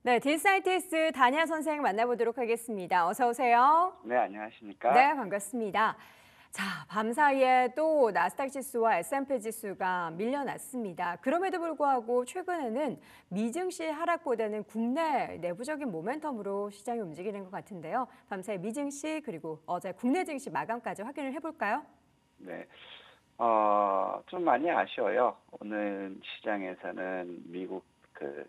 네, 딜사이티스 다니아 선생 만나보도록 하겠습니다. 어서 오세요. 네, 안녕하십니까? 네, 반갑습니다. 자, 밤사이에 또 나스닥 지수와 S&P 지수가 밀려났습니다. 그럼에도 불구하고 최근에는 미증시 하락보다는 국내 내부적인 모멘텀으로 시장이 움직이는 것 같은데요. 밤사이 미증시 그리고 어제 국내 증시 마감까지 확인을 해볼까요? 네, 좀 많이 아쉬워요. 오늘 시장에서는 미국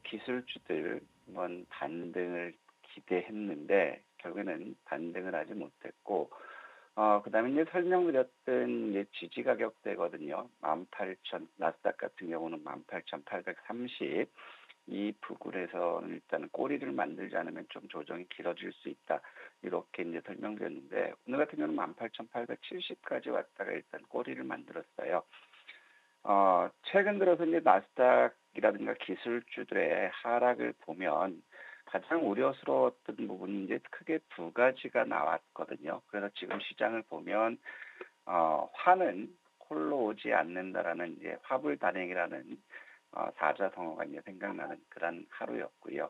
기술주들 한번 반등을 기대했는데 결국에는 반등을 하지 못했고, 그다음에 이제 설명드렸던 이제 지지 가격대거든요. 18,000, 나스닥 같은 경우는 18,830. 이 부분에서는 일단 꼬리를 만들지 않으면 좀 조정이 길어질 수 있다. 이렇게 이제 설명드렸는데 오늘 같은 경우는 18,870까지 왔다가 일단 꼬리를 만들었어요. 최근 들어서 이제 나스닥이라든가 기술주들의 하락을 보면 가장 우려스러웠던 부분이 이제 크게 두 가지가 나왔거든요. 그래서 지금 시장을 보면 화는 홀로 오지 않는다라는 이제 화불 단행이라는 사자성어가 이제 생각나는 그런 하루였고요.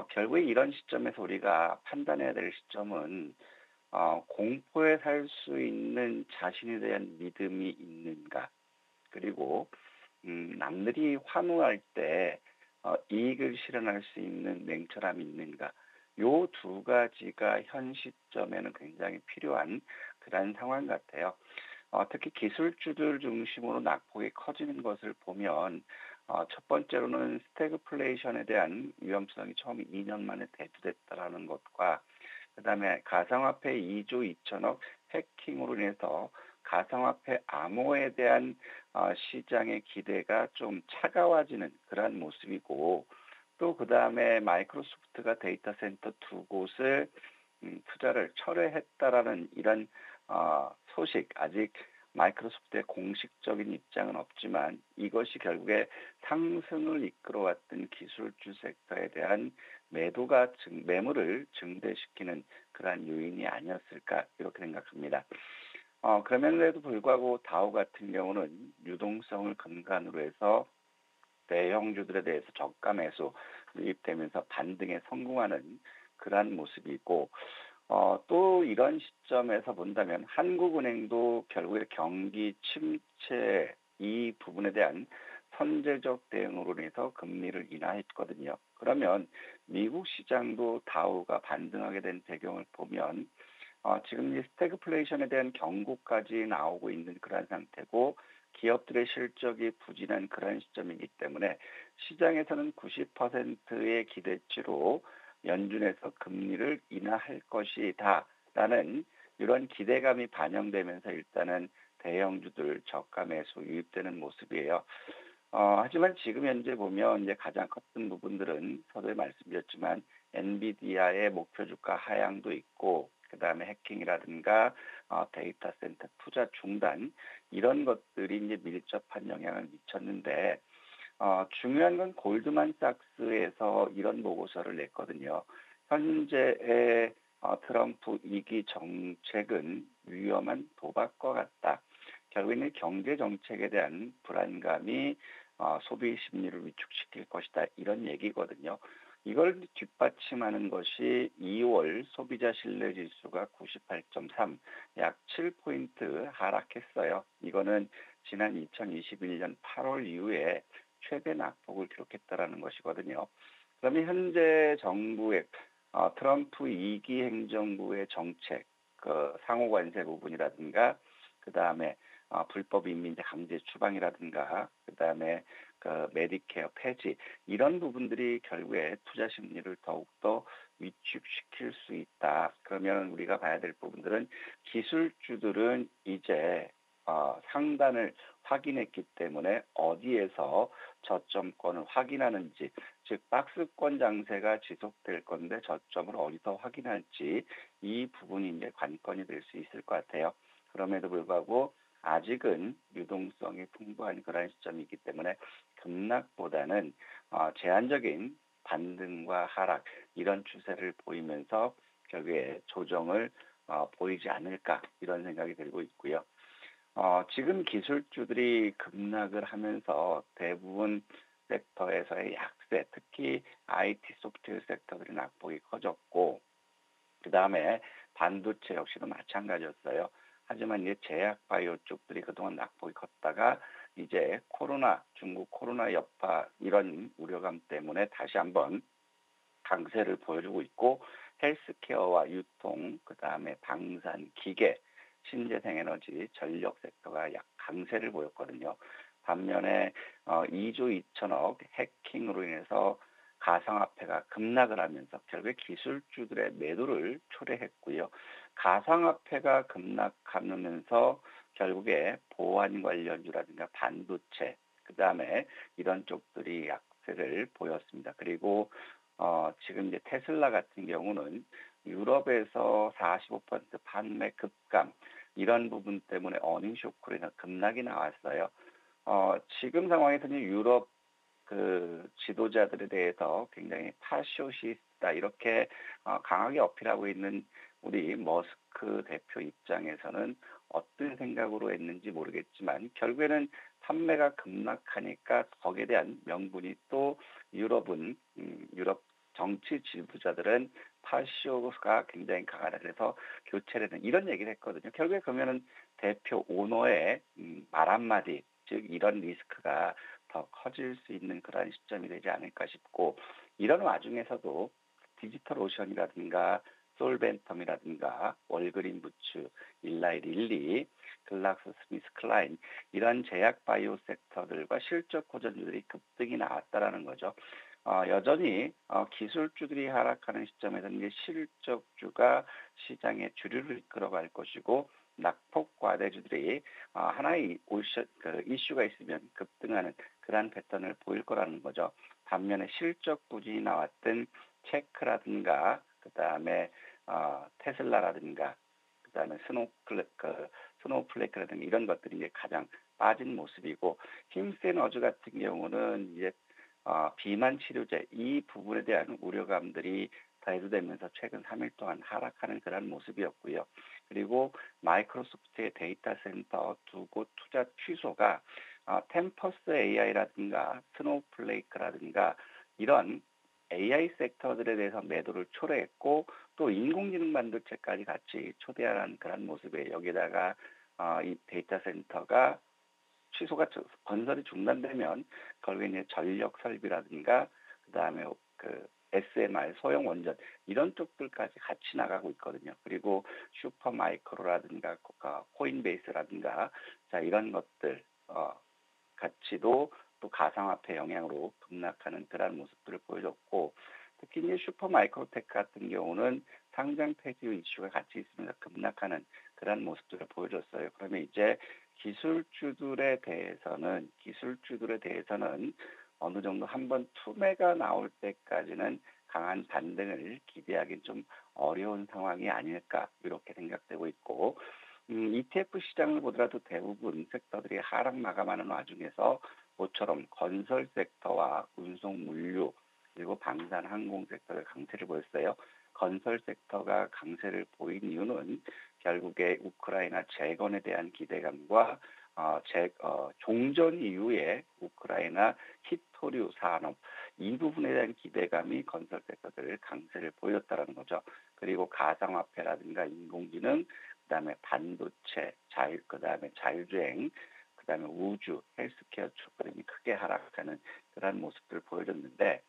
결국에 이런 시점에서 우리가 판단해야 될 시점은 공포에 살 수 있는 자신에 대한 믿음이 있는가, 그리고 남들이 환호할 때 이익을 실현할 수 있는 냉철함이 있는가, 요 두 가지가 현 시점에는 굉장히 필요한 그런 상황 같아요. 특히 기술주들 중심으로 낙폭이 커지는 것을 보면 첫 번째로는 스태그플레이션에 대한 위험성이 처음 2년 만에 대두됐다라는 것과 그다음에 가상화폐 2조 2천억 해킹으로 인해서 가상화폐 암호에 대한 시장의 기대가 좀 차가워지는 그러한 모습이고, 또 그다음에 마이크로소프트가 데이터 센터 두 곳을 투자를 철회했다라는 이런 소식, 아직 마이크로소프트의 공식적인 입장은 없지만 이것이 결국에 상승을 이끌어왔던 기술주 섹터에 대한 매물을 증대시키는 그러한 요인이 아니었을까 이렇게 생각합니다. 그럼에도 불구하고 다우 같은 경우는 유동성을 근간으로 해서 대형주들에 대해서 저가 매수 유입되면서 반등에 성공하는 그러한 모습이고, 또 이런 시점에서 본다면 한국은행도 결국에 경기 침체 이 부분에 대한 선제적 대응으로 인해서 금리를 인하했거든요. 그러면 미국 시장도 다우가 반등하게 된 배경을 보면 지금 이 스태그플레이션에 대한 경고까지 나오고 있는 그런 상태고, 기업들의 실적이 부진한 그런 시점이기 때문에 시장에서는 90%의 기대치로 연준에서 금리를 인하할 것이다라는 이런 기대감이 반영되면서 일단은 대형주들 저가 매수 유입되는 모습이에요. 하지만 지금 현재 보면 이제 가장 컸던 부분들은 서두에 말씀드렸지만 엔비디아의 목표 주가 하향도 있고, 그다음에 해킹이라든가 데이터 센터 투자 중단 이런 것들이 이제 밀접한 영향을 미쳤는데, 중요한 건 골드만삭스에서 이런 보고서를 냈거든요. 현재의 트럼프 2기 정책은 위험한 도박과 같다. 결국에는 경제 정책에 대한 불안감이 소비 심리를 위축시킬 것이다. 이런 얘기거든요. 이걸 뒷받침하는 것이 2월 소비자 신뢰 지수가 98.3, 약 7포인트 하락했어요. 이거는 지난 2021년 8월 이후에 최대 낙폭을 기록했다라는 것이거든요. 그러면 현재 정부의 트럼프 2기 행정부의 정책, 그 상호 관세 부분이라든가, 그 다음에 불법 인민제 강제 추방이라든가, 그 다음에 그 메디케어 폐지 이런 부분들이 결국에 투자 심리를 더욱더 위축시킬 수 있다. 그러면 우리가 봐야 될 부분들은 기술주들은 이제 상단을 확인했기 때문에 어디에서 저점권을 확인하는지, 즉 박스권 장세가 지속될 건데 저점을 어디서 확인할지 이 부분이 이제 관건이 될 수 있을 것 같아요. 그럼에도 불구하고 아직은 유동성이 풍부한 그런 시점이기 때문에 급락보다는 제한적인 반등과 하락 이런 추세를 보이면서 결국에 조정을 보이지 않을까 이런 생각이 들고 있고요. 지금 기술주들이 급락을 하면서 대부분 섹터에서의 약세, 특히 IT 반도체 역시도 마찬가지였어요. 하지만 이제 제약 바이오 쪽들이 그동안 낙폭이 컸다가 이제 중국 코로나 여파 이런 우려감 때문에 다시 한번 강세를 보여주고 있고 헬스케어와 유통, 그다음에 방산, 기계, 신재생에너지, 전력 섹터가 약 강세를 보였거든요. 반면에 2조 2천억 해킹으로 인해서 가상화폐가 급락을 하면서 결국에 기술주들의 매도를 초래했고요. 가상화폐가 급락하면서 결국에 보안 관련주라든가 반도체, 그다음에 이런 쪽들이 약세를 보였습니다. 그리고 지금 이제 테슬라 같은 경우는 유럽에서 45% 판매 급감 이런 부분 때문에 어닝 쇼크로 인해 급락이 나왔어요. 지금 상황에서는 유럽 그 지도자들에 대해서 굉장히 파쇼시스트다 이렇게 강하게 어필하고 있는 우리 머스크 대표 입장에서는 어떤 생각으로 했는지 모르겠지만 결국에는 판매가 급락하니까 거기에 대한 명분이 또 유럽 정치 지도자들은 파쇼가 굉장히 강하다 그래서 교체를 하는 이런 얘기를 했거든요. 결국에 그러면은 대표 오너의 말 한마디 즉 이런 리스크가 더 커질 수 있는 그러한 시점이 되지 않을까 싶고 이런 와중에서도 디지털 오션이라든가 솔벤텀이라든가 월그린 부츠, 일라이 릴리, 글락스 스미스 클라인 이런 제약 바이오 섹터들과 실적 호전주들이 급등이 나왔다라는 거죠. 여전히 기술주들이 하락하는 시점에서는 이제 실적주가 시장의 주류를 이끌어갈 것이고 낙폭 과대주들이 하나의 이슈가 있으면 급등하는 그러한 패턴을 보일 거라는 거죠. 반면에 실적 부진이 나왔던 체크라든가 그다음에 테슬라라든가 그다음에 스노우플레이크라든가 이런 것들이 이제 가장 빠진 모습이고 힘센 어즈 같은 경우는 이제 비만 치료제 이 부분에 대한 우려감들이 대두되면서 최근 3일 동안 하락하는 그런 모습이었고요. 그리고 마이크로소프트의 데이터 센터 두 곳 투자 취소가 템퍼스 AI라든가 스노우플레이크라든가 이런 AI 섹터들에 대해서 매도를 초래했고 또 인공지능 반도체까지 같이 초대하는 그런 모습에 여기다가 이 데이터 센터가 건설이 중단되면 결국에 이제 전력 설비라든가 그다음에 SMR 소형 원전 이런 쪽들까지 같이 나가고 있거든요. 그리고 슈퍼마이크로라든가 코인베이스라든가 자 이런 것들 가치도 또 가상화폐 영향으로 급락하는 그러한 모습들을 보여줬고 특히 이제 슈퍼마이크로텍 같은 경우는 상장 폐지 이슈가 같이 있으면서 급락하는 그러한 모습들을 보여줬어요. 그러면 이제 기술주들에 대해서는 어느 정도 한번 투매가 나올 때까지는 강한 반등을 기대하기는 좀 어려운 상황이 아닐까 이렇게 생각되고 있고 ETF 시장을 보더라도 대부분 섹터들이 하락 마감하는 와중에서 모처럼 건설 섹터와 운송 물류 그리고 방산 항공 섹터가 강세를 보였어요. 건설 섹터가 강세를 보인 이유는 결국에 우크라이나 재건에 대한 기대감과 종전 이후에 우크라이나 히토류 산업 이 부분에 대한 기대감이 건설 섹터들을 강세를 보였다는 거죠. 그리고 가상화폐라든가 인공지능, 그다음에 반도체, 그다음에 자율주행, 그다음에 우주, 헬스케어 쪽들이 크게 하락하는 그런 모습들을 보여줬는데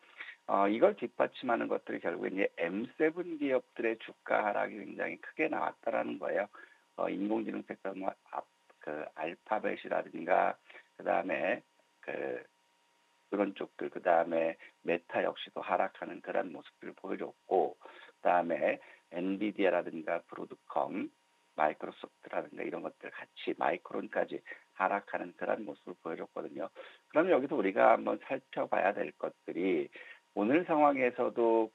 이걸 뒷받침하는 것들이 결국에 이제 M7 기업들의 주가 하락이 굉장히 크게 나왔다라는 거예요. 인공지능 섹터 알파벳이라든가 그다음에 그런 쪽들 그다음에 메타 역시도 하락하는 그런 모습들을 보여줬고 그다음에 엔비디아라든가 브로드컴 마이크로소프트라든가 이런 것들 같이 마이크론까지 하락하는 그런 모습을 보여줬거든요. 그러면 여기서 우리가 한번 살펴봐야 될 것들이 오늘 상황에서도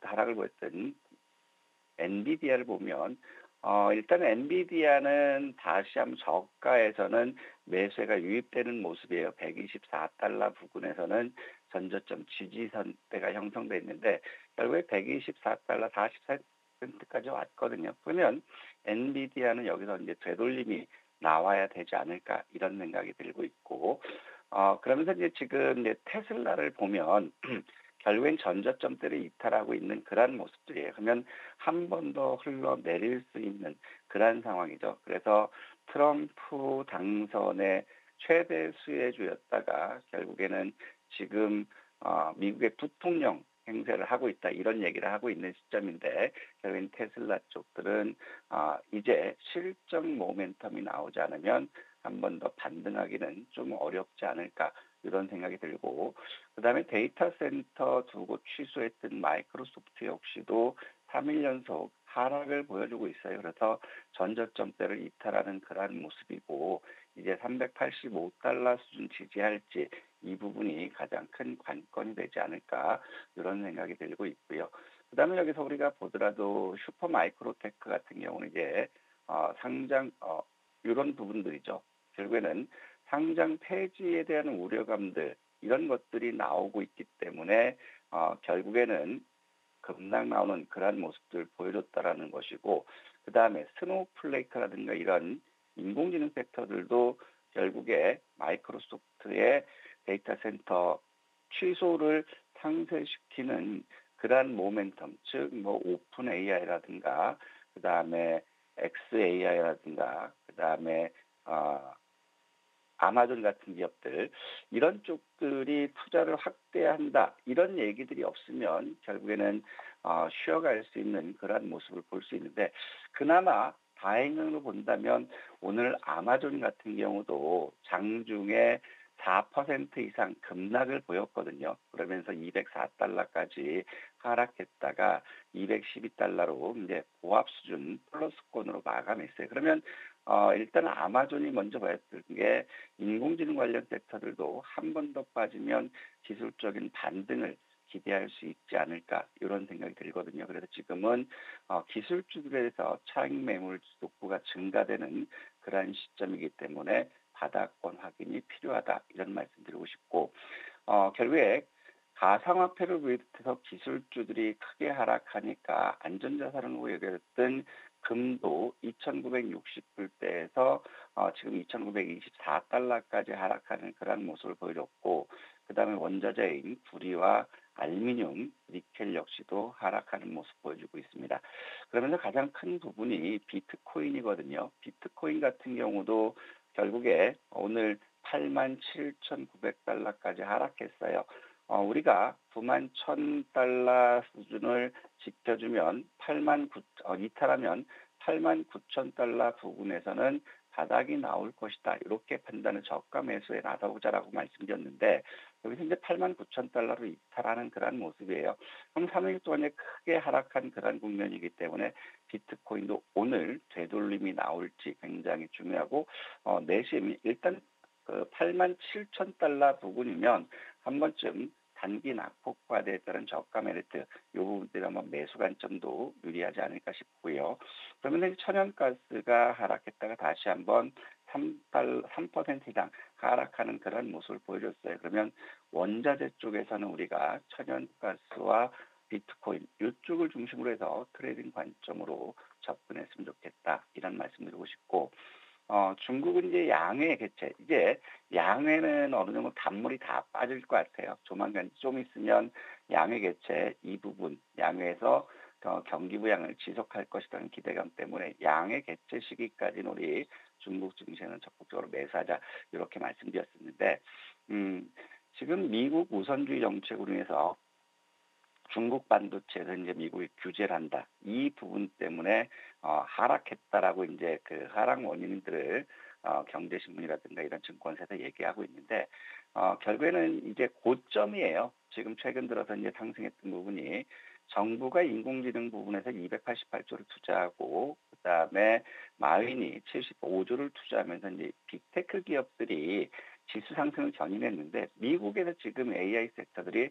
하락을 보였던 엔비디아를 보면 일단 엔비디아는 다시 한번 저가에서는 매수가 유입되는 모습이에요. 124달러 부근에서는 전저점 지지선대가 형성돼 있는데 결국에 124달러 40센트까지 왔거든요. 그러면 엔비디아는 여기서 이제 되돌림이 나와야 되지 않을까 이런 생각이 들고 있고 그러면서 이제 지금 이제 테슬라를 보면 결국엔 전저점대를 이탈하고 있는 그러한 모습들이에요. 그러면 한 번 더 흘러내릴 수 있는 그러한 상황이죠. 그래서 트럼프 당선의 최대 수혜주였다가 결국에는 지금 미국의 부통령 행세를 하고 있다 이런 얘기를 하고 있는 시점인데 결국엔 테슬라 쪽들은 이제 실적 모멘텀이 나오지 않으면 한 번 더 반등하기는 좀 어렵지 않을까 이런 생각이 들고 그다음에 데이터 센터 두 곳 취소했던 마이크로소프트 역시도 3일 연속 하락을 보여주고 있어요. 그래서 전저점대를 이탈하는 그러한 모습이고 이제 385달러 수준 지지할지 이 부분이 가장 큰 관건이 되지 않을까 이런 생각이 들고 있고요. 그다음에 여기서 우리가 보더라도 슈퍼 마이크로테크 같은 경우는 이제 상장 이런 부분들이죠. 결국에는 상장 폐지에 대한 우려감들 이런 것들이 나오고 있기 때문에 결국에는 급락 나오는 그러한 모습들 보여줬다라는 것이고 그 다음에 스노우플레이크라든가 이런 인공지능 섹터들도 결국에 마이크로소프트의 데이터 센터 취소를 상쇄시키는 그러한 모멘텀 즉 뭐 오픈 AI라든가 그 다음에 XAI라든가 그 다음에 아마존 같은 기업들 이런 쪽들이 투자를 확대한다 이런 얘기들이 없으면 결국에는 쉬어갈 수 있는 그러한 모습을 볼 수 있는데 그나마 다행으로 본다면 오늘 아마존 같은 경우도 장중에 4% 이상 급락을 보였거든요. 그러면서 204달러까지 하락했다가 212달러로 이제 보합 수준 플러스권으로 마감했어요. 그러면 일단 아마존이 먼저 봤을 게 인공지능 관련 섹터들도 한 번 더 빠지면 기술적인 반등을 기대할 수 있지 않을까 이런 생각이 들거든요. 그래서 지금은 기술주들에서 차익 매물 욕구가 증가되는 그러한 시점이기 때문에 바닥권 확인이 필요하다 이런 말씀드리고 싶고 결국에 가상화폐를 비롯해서 기술주들이 크게 하락하니까 안전자산으로 여겼던 금도 2,960불대에서 지금 2,924달러까지 하락하는 그런 모습을 보여줬고 그다음에 원자재인 구리와 알루미늄, 니켈 역시도 하락하는 모습 보여주고 있습니다. 그러면서 가장 큰 부분이 비트코인이거든요. 비트코인 같은 경우도 결국에 오늘 87,900달러까지 하락했어요. 우리가 91,000달러 수준을 지켜주면 이탈하면 89,000달러 부근에서는 바닥이 나올 것이다. 이렇게 판단을 저가 매수에 나서보자라고 말씀드렸는데 여기서 이제 89,000달러로 이탈하는 그러한 모습이에요. 그럼 3일 동안에 크게 하락한 그러한 국면이기 때문에 비트코인도 오늘 되돌림이 나올지 굉장히 중요하고 내심 일단 그 87,000달러 부근이면 한 번쯤 단기 낙폭과대에 따른 저가 메리트 이 부분들이 한번 매수 관점도 유리하지 않을까 싶고요. 그러면 천연가스가 하락했다가 다시 한번 3% 이상 하락하는 그런 모습을 보여줬어요. 그러면 원자재 쪽에서는 우리가 천연가스와 비트코인 이쪽을 중심으로 해서 트레이딩 관점으로 접근했으면 좋겠다 이런 말씀드리고 싶고 중국은 이제 양회 개최. 이제 양회는 어느 정도 단물이 다 빠질 것 같아요. 조만간 좀 있으면 양회 개최 이 부분, 양회에서 경기 부양을 지속할 것이라는 기대감 때문에 양회 개최 시기까지는 우리 중국 증시는 적극적으로 매수하자 이렇게 말씀드렸었는데 지금 미국 우선주의 정책으로 인해서 중국 반도체에서 이제 미국이 규제를 한다. 이 부분 때문에 하락했다라고 이제 그 하락 원인들을 경제신문이라든가 이런 증권사에서 얘기하고 있는데 결국에는 이제 고점이에요. 지금 최근 들어서 이제 상승했던 부분이 정부가 인공지능 부분에서 288조를 투자하고 그다음에 마윈이 75조를 투자하면서 이제 빅테크 기업들이 지수 상승을 견인했는데 미국에서 지금 AI 섹터들이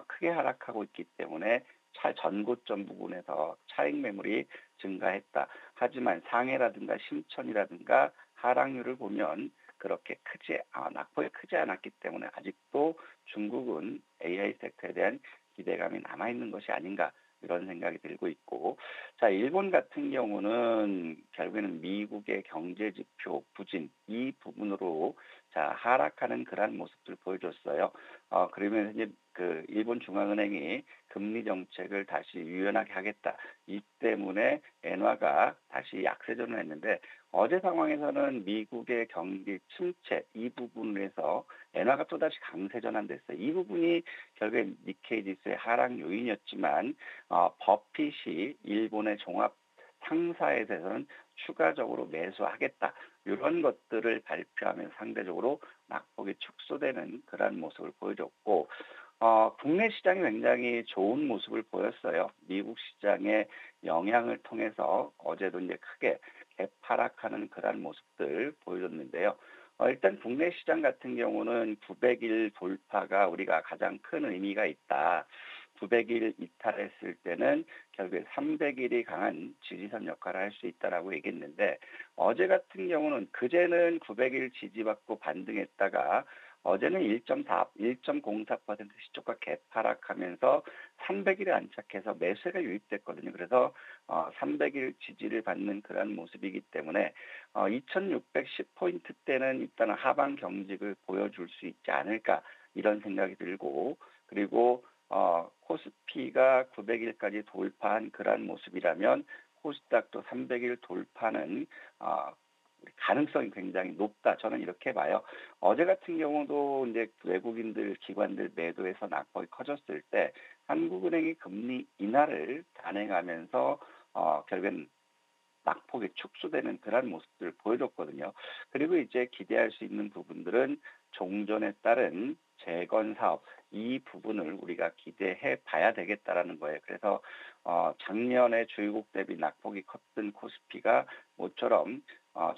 크게 하락하고 있기 때문에 전고점 부분에서 차익 매물이 증가했다. 하지만 상해라든가 심천이라든가 하락률을 보면 그렇게 낙폭이 크지 않았기 때문에 아직도 중국은 AI 섹터에 대한 기대감이 남아있는 것이 아닌가 이런 생각이 들고 있고 자 일본 같은 경우는 결국에는 미국의 경제 지표 부진 이 부분으로 자, 하락하는 그러한 모습을 보여줬어요. 그러면 이제 그 일본 중앙은행이 금리 정책을 다시 유연하게 하겠다. 이 때문에 엔화가 다시 약세전을 했는데 어제 상황에서는 미국의 경기 침체 이 부분에서 엔화가 또다시 강세 전환됐어요. 이 부분이 결국에 니케이 지수의 하락 요인이었지만 버핏이 일본의 종합 상사에 대해서는 추가적으로 매수하겠다. 이런 것들을 발표하면 상대적으로 낙폭이 축소되는 그러한 모습을 보여줬고 국내 시장이 굉장히 좋은 모습을 보였어요. 미국 시장의 영향을 통해서 어제도 이제 크게 개파락하는 그러한 모습들 보여줬는데요. 일단 국내 시장 같은 경우는 900일 돌파가 우리가 가장 큰 의미가 있다. 900일 이탈했을 때는 결국에 300일이 강한 지지선 역할을 할 수 있다라고 얘기했는데 어제 같은 경우는 그제는 900일 지지받고 반등했다가 어제는 1.04% 시초가 개파락하면서 300일에 안착해서 매수가 유입됐거든요. 그래서 300일 지지를 받는 그런 모습이기 때문에 2610포인트대는 일단 하방 경직을 보여줄 수 있지 않을까 이런 생각이 들고 그리고 코스피가 900일까지 돌파한 그러한 모습이라면 코스닥도 300일 돌파는 가능성이 굉장히 높다. 저는 이렇게 봐요. 어제 같은 경우도 이제 외국인들, 기관들 매도해서 낙폭이 커졌을 때 한국은행이 금리 인하를 단행하면서 결국엔 낙폭이 축소되는 그런 모습들을 보여줬거든요. 그리고 이제 기대할 수 있는 부분들은 종전에 따른 재건 사업 이 부분을 우리가 기대해 봐야 되겠다라는 거예요. 그래서 작년에 주유국 대비 낙폭이 컸던 코스피가 모처럼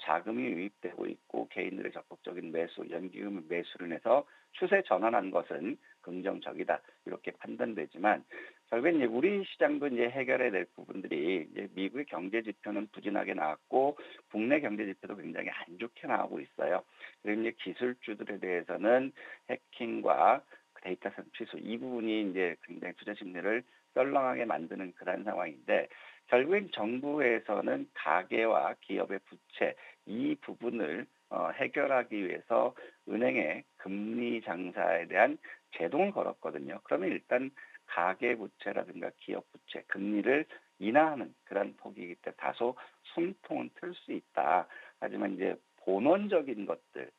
자금이 유입되고 있고 개인들의 적극적인 매수, 연기금 매수를 인해서 추세 전환한 것은 긍정적이다 이렇게 판단되지만 결국엔 이제 우리 시장도 이제 해결해야 될 부분들이 이제 미국의 경제 지표는 부진하게 나왔고 국내 경제 지표도 굉장히 안 좋게 나오고 있어요. 그리고 이제 기술주들에 대해서는 해킹과 데이터 센터 취소 이 부분이 이제 굉장히 투자 심리를 썰렁하게 만드는 그런 상황인데 결국엔 정부에서는 가계와 기업의 부채 이 부분을 해결하기 위해서 은행의 금리 장사에 대한 제동을 걸었거든요. 그러면 일단 가계 부채라든가 기업 부채 금리를 인하하는 그런 폭이기 때문에 다소 숨통은 틀 수 있다. 하지만 이제 본원적인 것들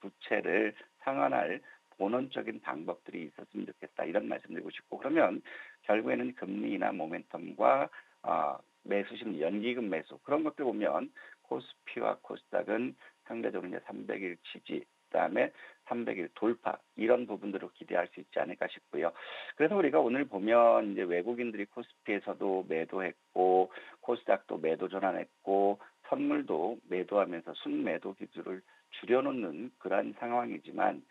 부채를 상환할 본원적인 방법들이 있었으면 좋겠다 이런 말씀드리고 싶고 그러면 결국에는 금리 인하 모멘텀과 매수 심리 연기금 매수 그런 것들 보면 코스피와 코스닥은 상대적으로 이제 300일 지지 그다음에 300일 돌파 이런 부분들을 기대할 수 있지 않을까 싶고요. 그래서 우리가 오늘 보면 이제 외국인들이 코스피에서도 매도했고 코스닥도 매도 전환했고 선물도 매도하면서 순매도 기술을 줄여놓는 그러한 상황이지만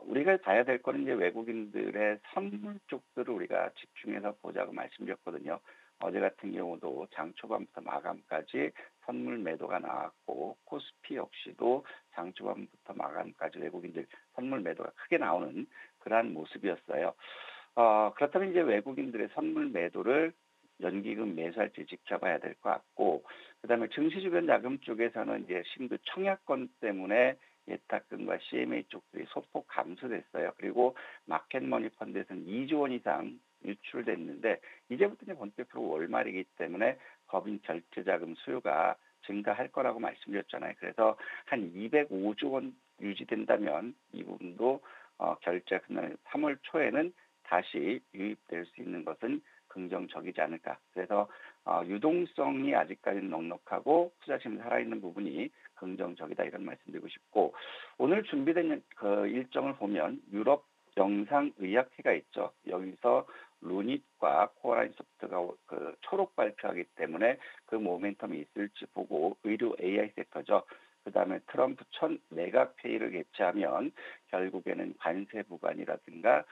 우리가 봐야 될 거는 이제 외국인들의 선물 쪽들을 우리가 집중해서 보자고 말씀드렸거든요. 어제 같은 경우도 장 초반부터 마감까지 선물 매도가 나왔고 코스피 역시도 장 초반부터 마감까지 외국인들 선물 매도가 크게 나오는 그러한 모습이었어요. 그렇다면 이제 외국인들의 선물 매도를 연기금 매수할지 지켜봐야 될 것 같고 그다음에 증시 주변 자금 쪽에서는 이제 신규 청약권 때문에 예탁금과 CMA 쪽들이 소폭 감소됐어요. 그리고 마켓머니 펀드에서는 2조 원 이상 유출됐는데 이제부터 이제 본격적으로 월말이기 때문에 법인 결제 자금 수요가 증가할 거라고 말씀드렸잖아요. 그래서 한 205조 원 유지된다면 이 부분도 결제가 끝나는 3월 초에는 다시 유입될 수 있는 것은 긍정적이지 않을까. 그래서 유동성이 아직까지는 넉넉하고 투자심이 살아있는 부분이 긍정적이다 이런 말씀드리고 싶고 오늘 준비된 그 일정을 보면 유럽 영상의학회가 있죠. 여기서 루닛과 코어라인 소프트가 그 초록 발표하기 때문에 그 모멘텀이 있을지 보고 의료 AI 섹터죠. 그다음에 트럼프 첫 내각 회의를 개최하면 결국에는 관세 부과이라든가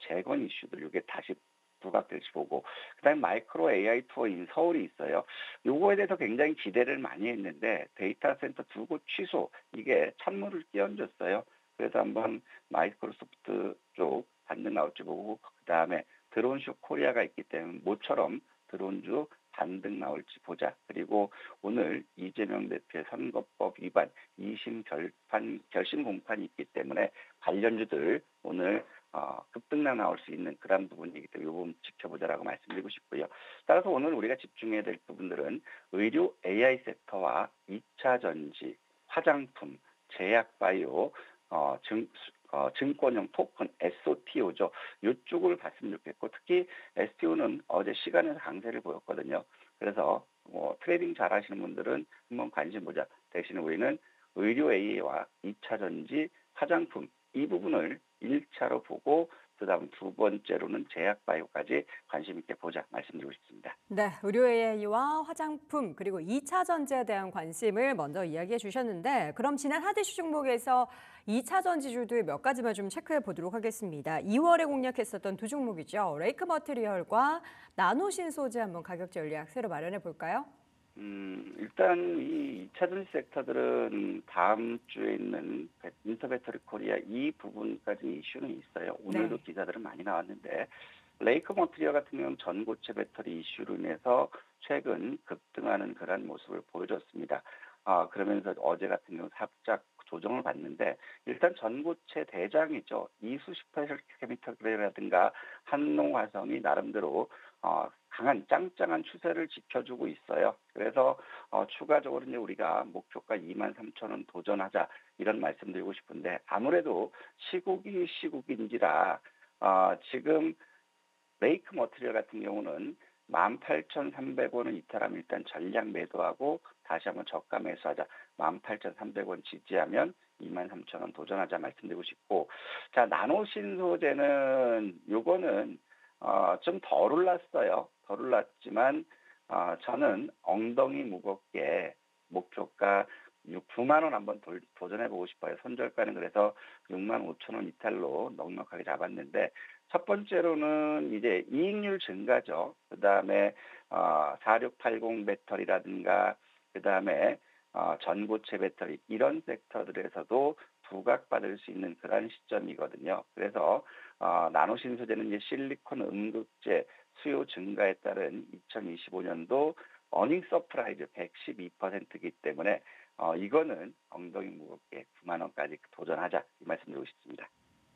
재건 이슈들 이게 다시 부각될지 보고 그다음에 마이크로 AI 투어인 서울이 있어요. 요거에 대해서 굉장히 기대를 많이 했는데 데이터 센터 두 곳 취소 이게 찬물을 끼얹었어요. 그래서 한번 마이크로소프트 쪽 반등 나올지 보고 그다음에 드론쇼 코리아가 있기 때문에 모처럼 드론주 반등 나올지 보자. 그리고 오늘 이재명 대표의 선거법 위반 2심 결심 공판이 있기 때문에 관련주들 오늘 급등락 나올 수 있는 그런 부분이기 때문에 이 부분 지켜보자라고 말씀드리고 싶고요. 따라서 오늘 우리가 집중해야 될 부분들은 의료 AI 섹터와 2차 전지, 화장품, 제약바이오, 증권형 토큰, SOTO죠. 이쪽을 봤으면 좋겠고 특히 STO는 어제 시간에서 강세를 보였거든요. 그래서 트레이딩 잘 하시는 분들은 한번 관심 보자. 대신에 우리는 의료 AI와 2차 전지, 화장품 이 부분을 1차로 보고 그다음 두 번째로는 제약바이오까지 관심 있게 보자 말씀드리고 싶습니다. 네, 의료 AI와 화장품 그리고 2차 전지에 대한 관심을 먼저 이야기해 주셨는데 그럼 지난 하드슈 종목에서 2차 전지주들 몇 가지만 좀 체크해 보도록 하겠습니다. 2월에 공략했었던 두 종목이죠. 레이크 머티리얼과 나노신소재 한번 가격 전략 새로 마련해 볼까요? 일단 이 2차 전지 섹터들은 다음 주에 있는 인터배터리 코리아 이 부분까지 이슈는 있어요. 오늘도 네. 기사들은 많이 나왔는데 레이크 머티리얼 같은 경우는 전고체 배터리 이슈로 인해서 최근 급등하는 그런 모습을 보여줬습니다. 그러면서 어제 같은 경우 살짝 조정을 받는데 일단 전고체 대장이죠. 이수 스페셜케미컬이라든가 한농화성이 나름대로 강한 짱짱한 추세를 지켜주고 있어요. 그래서 추가적으로 이제 우리가 목표가 23,000원 도전하자 이런 말씀드리고 싶은데 아무래도 시국인지라 지금 레이크 머티리얼 같은 경우는 18,300원을 이탈하면 일단 전량 매도하고 다시 한번 저가 매수하자. 18,300원 지지하면 23,000원 도전하자 말씀드리고 싶고 자 나노신소재는 요거는 좀 덜 올랐어요. 덜 올랐지만 저는 엉덩이 무겁게 목표가 9만 원 한번 도전해 보고 싶어요. 손절가는 그래서 6만 5천 원 이탈로 넉넉하게 잡았는데 첫 번째로는 이제 이익률 증가죠. 그다음에 4680 배터리라든가 그다음에 전고체 배터리 이런 섹터들에서도 부각받을 수 있는 그런 시점이거든요. 그래서 나노신소재는 이제 실리콘 음극재 수요 증가에 따른 2025년도 어닝 서프라이즈 112%이기 때문에 이거는 엉덩이 무겁게 9만 원까지 도전하자 이 말씀드리고 싶습니다.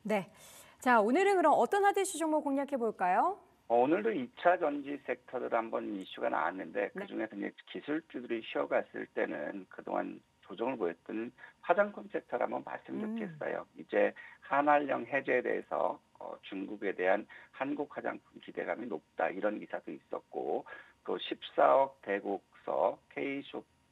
네. 자, 오늘은 그럼 어떤 하드슈 종목 공략해 볼까요? 오늘도 2차 전지 섹터들 한번 이슈가 나왔는데 네. 그중에서 이제 기술주들이 쉬어갔을 때는 그동안 조정을 보였던 화장품 섹터를 한번 봤으면 좋겠어요. 이제 한알령 해제에 대해서 중국에 대한 한국 화장품 기대감이 높다 이런 기사도 있었고 또 14억 대국서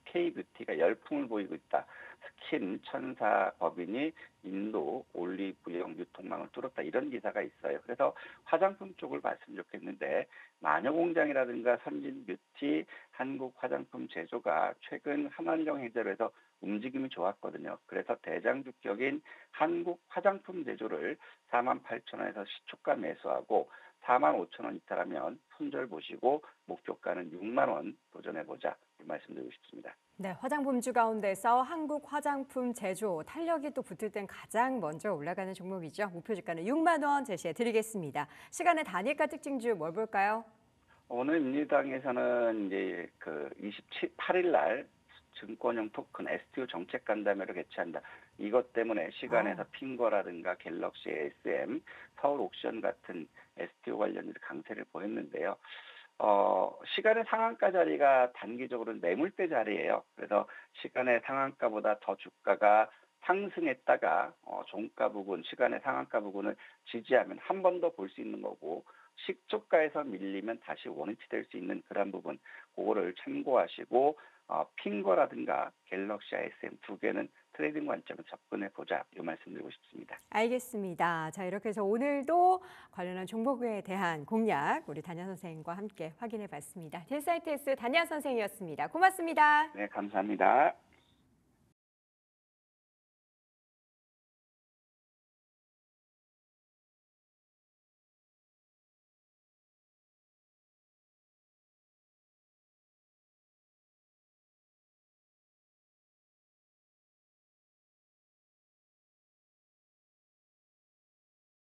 K뷰티가 열풍을 보이고 있다. 스킨 천사 법인이 인도 올리브영 유통망을 뚫었다. 이런 기사가 있어요. 그래서 화장품 쪽을 봤으면 좋겠는데 마녀공장이라든가 선진뷰티, 한국 화장품 제조가 최근 한한령 해제로 해서 움직임이 좋았거든요. 그래서 대장주격인 한국 화장품 제조를 48,000원에서 시초가 매수하고 45,000원 이탈하면 손절 보시고 목표가는 6만 원 도전해보자 이 말씀드리고 싶습니다. 네, 화장품주 가운데서 한국 화장품 제조 탄력이 또 붙을 땐 가장 먼저 올라가는 종목이죠. 목표 주가는 6만 원 제시해 드리겠습니다. 시간의 단일가 특징주 뭘 볼까요? 오늘 민주당에서는 이제 28일 날 증권형 토큰 STO 정책 간담회를 개최한다. 이것 때문에 시간에서 핑거라든가 갤럭시 SM, 서울 옥션 같은 STO 관련해서 강세를 보였는데요. 시간의 상한가 자리가 단기적으로는 매물대 자리예요. 그래서 시간의 상한가보다 더 주가가 상승했다가 종가 부분, 시간의 상한가 부분을 지지하면 한 번 더 볼 수 있는 거고 시초가에서 밀리면 다시 원위치 될 수 있는 그런 부분 그거를 참고하시고 핑거라든가 갤럭시 SM 두 개는 트레이딩 관점에서 접근해 보자 이 말씀드리고 싶습니다. 알겠습니다. 자, 이렇게 해서 오늘도 관련한 종목에 대한 공략 우리 단야 선생님과 함께 확인해 봤습니다. 딜사이트S 단야 선생이었습니다. 고맙습니다. 네, 감사합니다.